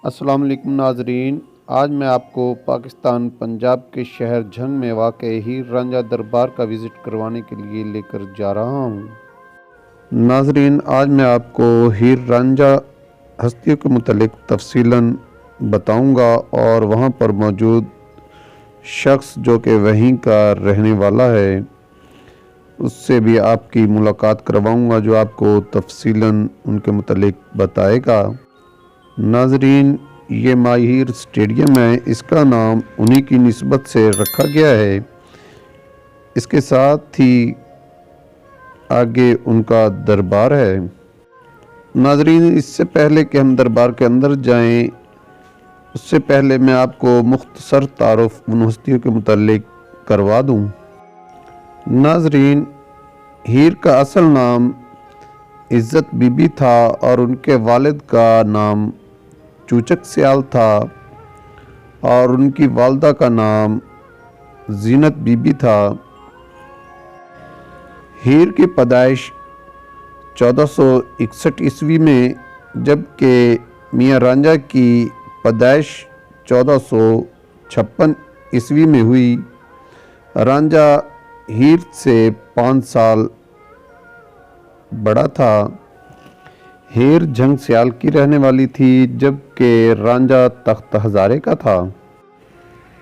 अस्सलाम वालेकुम नाजरीन। आज मैं आपको पाकिस्तान पंजाब के शहर झंग में वाक़ हीर रांझा दरबार का विज़िट करवाने के लिए लेकर जा रहा हूँ। नाजरीन, आज मैं आपको हीर रांझा हस्तियों के मुतल्लिक तफसीलन बताऊँगा और वहाँ पर मौजूद शख्स जो कि वहीं का रहने वाला है उससे भी आपकी मुलाकात करवाऊँगा, जो आपको तफसीलन उनके मुतल्लिक बताएगा। नाजरीन, ये माहिर स्टेडियम है, इसका नाम उन्हीं की निस्बत से रखा गया है। इसके साथ ही आगे उनका दरबार है। नाजरीन, इससे पहले कि हम दरबार के अंदर जाएं, उससे पहले मैं आपको मुख्तसर तारुफ उन हस्तियों के मुतल्लिक करवा दूं। नाजरीन, हीर का असल नाम इज़्ज़त बीबी था और उनके वालिद का नाम चूचक सियाल था और उनकी वालदा का नाम जीनत बीबी था। हीर की पैदाइश 1461 ईस्वी में, जबकि मियाँ रांझा की पैदाइश 1456 ईस्वी में हुई। रांझा हीर से 5 साल बड़ा था। हीर झंग सियाल की रहने वाली थी, जबकि रांझा तख्त हज़ारे का था।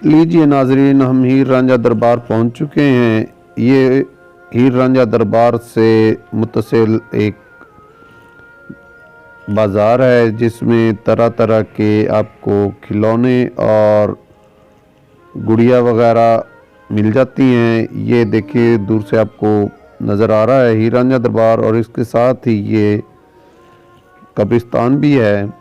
लीजिए नाजरीन, हम हीर रांझा दरबार पहुंच चुके हैं। ये हीर रांझा दरबार से मुत्तसिल एक बाज़ार है जिसमें तरह तरह के आपको खिलौने और गुड़िया वगैरह मिल जाती हैं। ये देखिए, दूर से आपको नज़र आ रहा है हीर रांझा दरबार, और इसके साथ ही ये कब्रिस्तान भी है।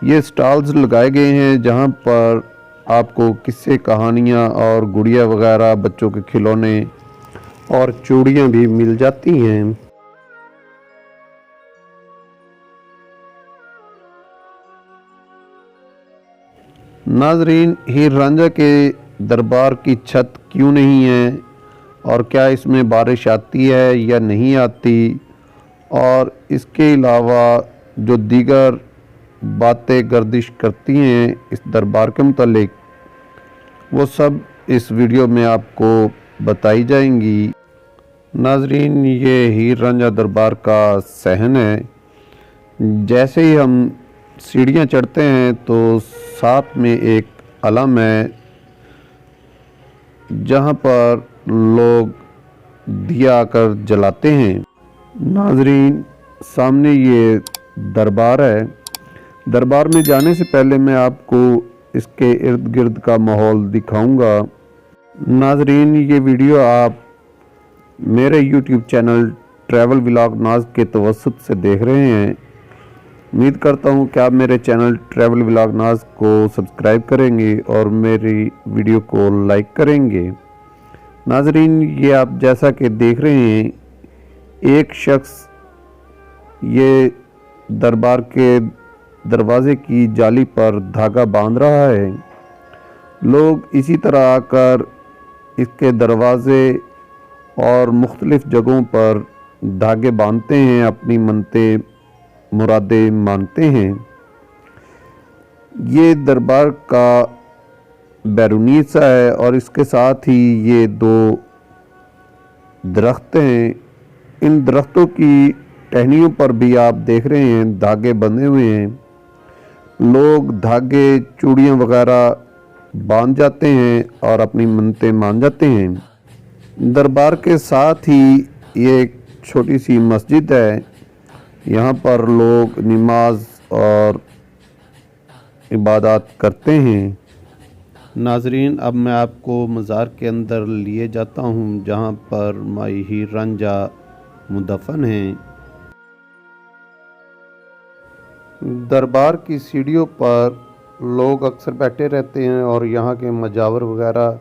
ये स्टॉल्स लगाए गए हैं जहां पर आपको किस्से, कहानियां और गुड़िया वगैरह, बच्चों के खिलौने और चूड़ियां भी मिल जाती हैं। नाजरीन, हीर रांझा के दरबार की छत क्यों नहीं है और क्या इसमें बारिश आती है या नहीं आती, और इसके अलावा जो दीगर बातें गर्दिश करती हैं इस दरबार के मुतालिक, वो सब इस वीडियो में आपको बताई जाएंगी। नाजरीन, ये हीर रांझा दरबार का सहन है। जैसे ही हम सीढ़ियाँ चढ़ते हैं तो साथ में एक अलम है जहाँ पर लोग दिया आकर जलाते हैं। नाजरीन, सामने ये दरबार है। दरबार में जाने से पहले मैं आपको इसके इर्द गिर्द का माहौल दिखाऊंगा। नाजरीन, ये वीडियो आप मेरे YouTube चैनल ट्रैवल व्लॉग नाज के तवस्सुत से देख रहे हैं। उम्मीद करता हूँ कि आप मेरे चैनल ट्रैवल व्लॉग नाज को सब्सक्राइब करेंगे और मेरी वीडियो को लाइक करेंगे। नाजरीन, ये आप जैसा कि देख रहे हैं, एक शख्स ये दरबार के दरवाज़े की जाली पर धागा बांध रहा है। लोग इसी तरह आकर इसके दरवाज़े और मुख्तलिफ़ जगहों पर धागे बांधते हैं, अपनी मन्नतें मुरादें मांगते हैं। ये दरबार का बैरूनी हिस्सा है और इसके साथ ही ये 2 दरख्त हैं। इन दरख्तों की टहनियों पर भी आप देख रहे हैं धागे बंधे हुए हैं। लोग धागे, चूड़ियाँ वगैरह बांध जाते हैं और अपनी मन्नतें मान जाते हैं। दरबार के साथ ही ये एक छोटी सी मस्जिद है। यहाँ पर लोग नमाज और इबादत करते हैं। नाजरीन, अब मैं आपको मज़ार के अंदर लिए जाता हूँ जहाँ पर माई हीर रांझा मुदफन हैं। दरबार की सीढ़ियों पर लोग अक्सर बैठे रहते हैं और यहाँ के मजावर वगैरह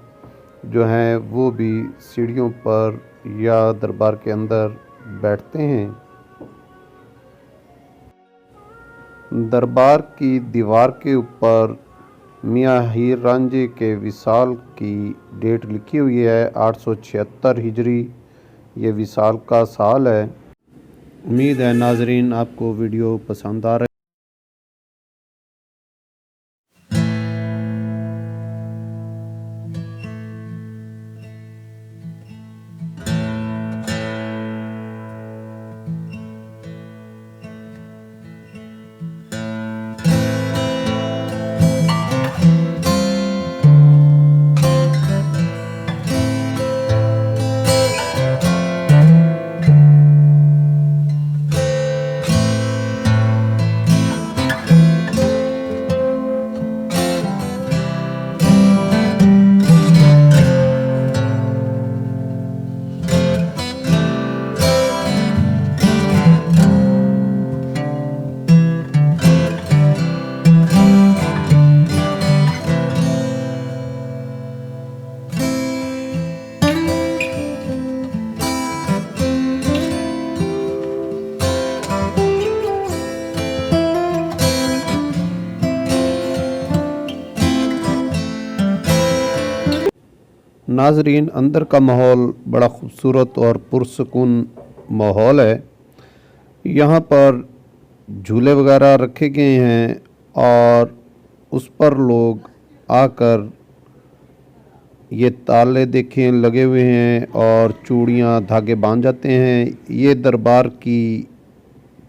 जो हैं वो भी सीढ़ियों पर या दरबार के अंदर बैठते हैं। दरबार की दीवार के ऊपर मियाँ हीर रांझे के विसाल की डेट लिखी हुई है, 876 हिजरी। ये विसाल का साल है। उम्मीद है नाजरीन आपको वीडियो पसंद आ रहा है। नाजरीन, अंदर का माहौल बड़ा ख़ूबसूरत और पुरसकून माहौल है। यहाँ पर झूले वगैरह रखे गए हैं और उस पर लोग आकर ये ताले देखें लगे हुए हैं और चूड़ियाँ धागे बांध जाते हैं। ये दरबार की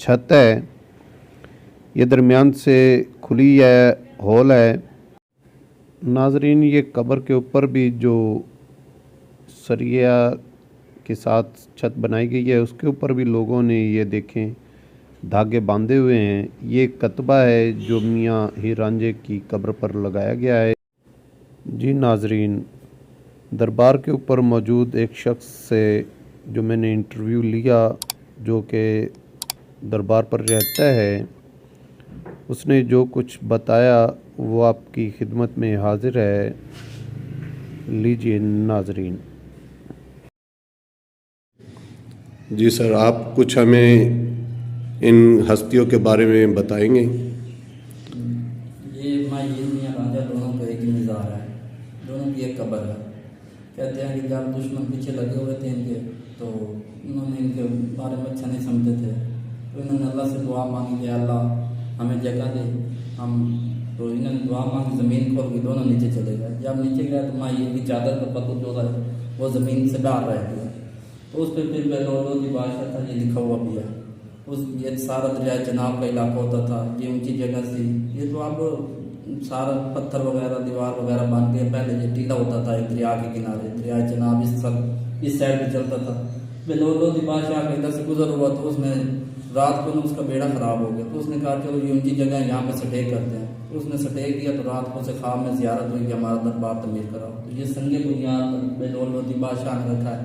छत है, ये दरमियान से खुली है, हॉल है। नाजरीन, ये कब्र के ऊपर भी जो सरिया के साथ छत बनाई गई है उसके ऊपर भी लोगों ने ये देखें धागे बांधे हुए हैं। ये कतबा है जो मियाँ हीर रांझे की कब्र पर लगाया गया है। जी नाजरीन, दरबार के ऊपर मौजूद एक शख्स से जो मैंने इंटरव्यू लिया, जो कि दरबार पर रहता है, उसने जो कुछ बताया वो आपकी खिदमत में हाजिर है। लीजिए नाजरीन। जी सर, आप कुछ हमें इन हस्तियों के बारे में बताएंगे? ये माँ हीर मियाँ रांझा दोनों का एक ही मिज़ार है, दोनों की एक कब्र है। कहते हैं कि जब दुश्मन पीछे लगे हुए थे इनके, तो उन्होंने इनके बारे में अच्छा नहीं समझते थे, तो इन्होंने अल्लाह से दुआ मांगी कि अल्लाह हमें जगह दे हम। तो इन्होंने दुआ मांगी, ज़मीन खोल के दोनों नीचे चले गए। जब नीचे गए तो माँ हीर की चादर का पत्थर जो है वो ज़मीन से बाहर रह गया। तो उस पर फिर बेलोदी बादशाह था, ये लिखा हुआ भी है। उस ये सारा दरिया चनाब का इलाका होता था, ये ऊंची जगह थी। ये तो अब सारा पत्थर वगैरह दीवार वगैरह बन के पहले ये टीला होता था एक दरिया के किनारे, दरिया चनाब इस साइड पे चलता था। बेलोदी बादशाह का इधर से गुजर हुआ तो उसने रात को उसका बेड़ा खराब हो गया। तो उसने कहा चलो ये ऊंची जगह है, यहाँ पे सटेक करते हैं। तो उसने सटेक किया, तो रात को उसे ख्वाब में ज़ियारत हुई कि हमारा दरबार तमीर कराओ। तो ये संगे बुनियाद बेलोदी बादशाह ने रखा है।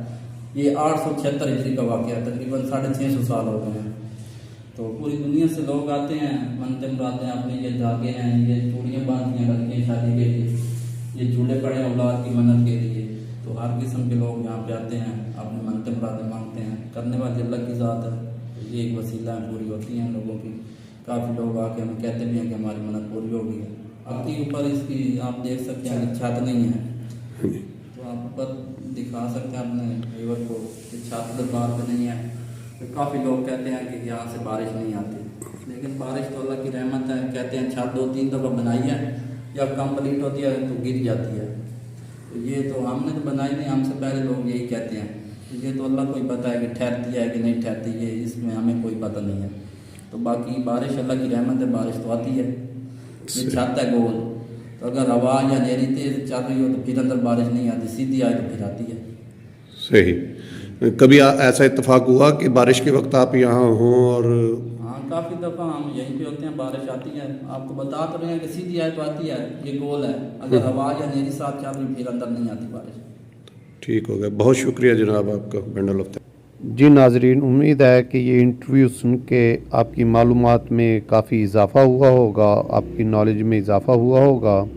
ये 876 हिजरी का वाक़या है, तकरीबन 650 साल हो गए हैं। तो पूरी दुनिया से लोग आते हैं, मनते मुरादें अपने ये धागे हैं, ये चूड़ियाँ बांधती हैं लड़कियाँ शादी के लिए, ये झूले पड़े हैं औलाद की मन्नत के लिए। तो हर किस्म के लोग यहाँ पे आते हैं, अपने मनते मुरादें मांगते हैं। करने वाली अल्लाह की ज़ात है, तो ये एक वसीला पूरी होती हैं लोगों की। काफ़ी लोग आके हमें कहते भी हैं कि हमारी मन्नत पूरी हो गई है। आपके ऊपर इसकी आप देख सकते हैं कि छत नहीं है, तो आप ऊपर दिखा सकते हैं अपने व्यूअर को कि छत दरबार पे नहीं है। तो काफ़ी लोग कहते हैं कि यहाँ से बारिश नहीं आती, लेकिन बारिश तो अल्लाह की रहमत है। कहते हैं छत 2-3 दफ़ा बनाई है, जब कंप्लीट होती है तो गिर जाती है। तो ये तो हमने तो बनाई नहीं, हमसे पहले लोग यही कहते हैं। ये तो अल्लाह को ही पता है कि ठहरती है कि नहीं ठहरती है, इसमें हमें कोई पता नहीं है। तो बाकी बारिश अल्लाह की रहमत है, बारिश तो आती है। ये छत है गोल, तो अगर हवा या अंधेरी तेज चल रही हो तो फिर अंदर बारिश नहीं आती, सीधी आए तो फिर आती है। सही। कभी ऐसा इत्तेफाक हुआ कि बारिश के वक्त आप यहाँ हों? और हाँ, काफ़ी दफ़ा हम यहीं पे होते हैं, बारिश आती है। आपको बता तो रहे हैं कि सीधी आए तो आती है, ये गोल है। अगर हवा या अंधेरी साथ चल रही फिर अंदर नहीं आती बारिश। ठीक हो गया, बहुत शुक्रिया जनाब आपका। बंडल ऑफ जी नाजरीन, उम्मीद है कि ये इंटरव्यू सुन के आपकी मालूमात में काफ़ी इजाफ़ा हुआ होगा, आपकी नॉलेज में इजाफ़ा हुआ होगा।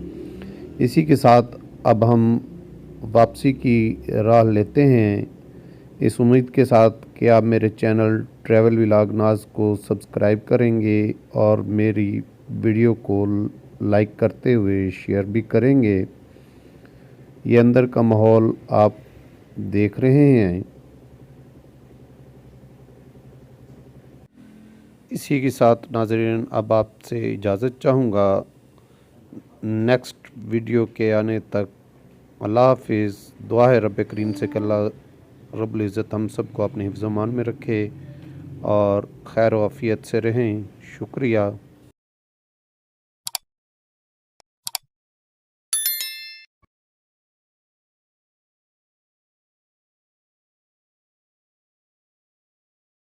इसी के साथ अब हम वापसी की राह लेते हैं, इस उम्मीद के साथ कि आप मेरे चैनल ट्रैवल व्लॉग नाज को सब्सक्राइब करेंगे और मेरी वीडियो को लाइक करते हुए शेयर भी करेंगे। ये अंदर का माहौल आप देख रहे हैं। इसी के साथ नाज़रीन अब आपसे इजाज़त चाहूँगा। नेक्स्ट वीडियो के आने तक अल्लाह हाफिज़। दुआ है रब करीम से कि अल्लाह रब्बुल इज़्ज़त हम सब को अपने हिफ्ज़-ओ-मान में रखे और खैर व आफ़ियत से रहें। शुक्रिया।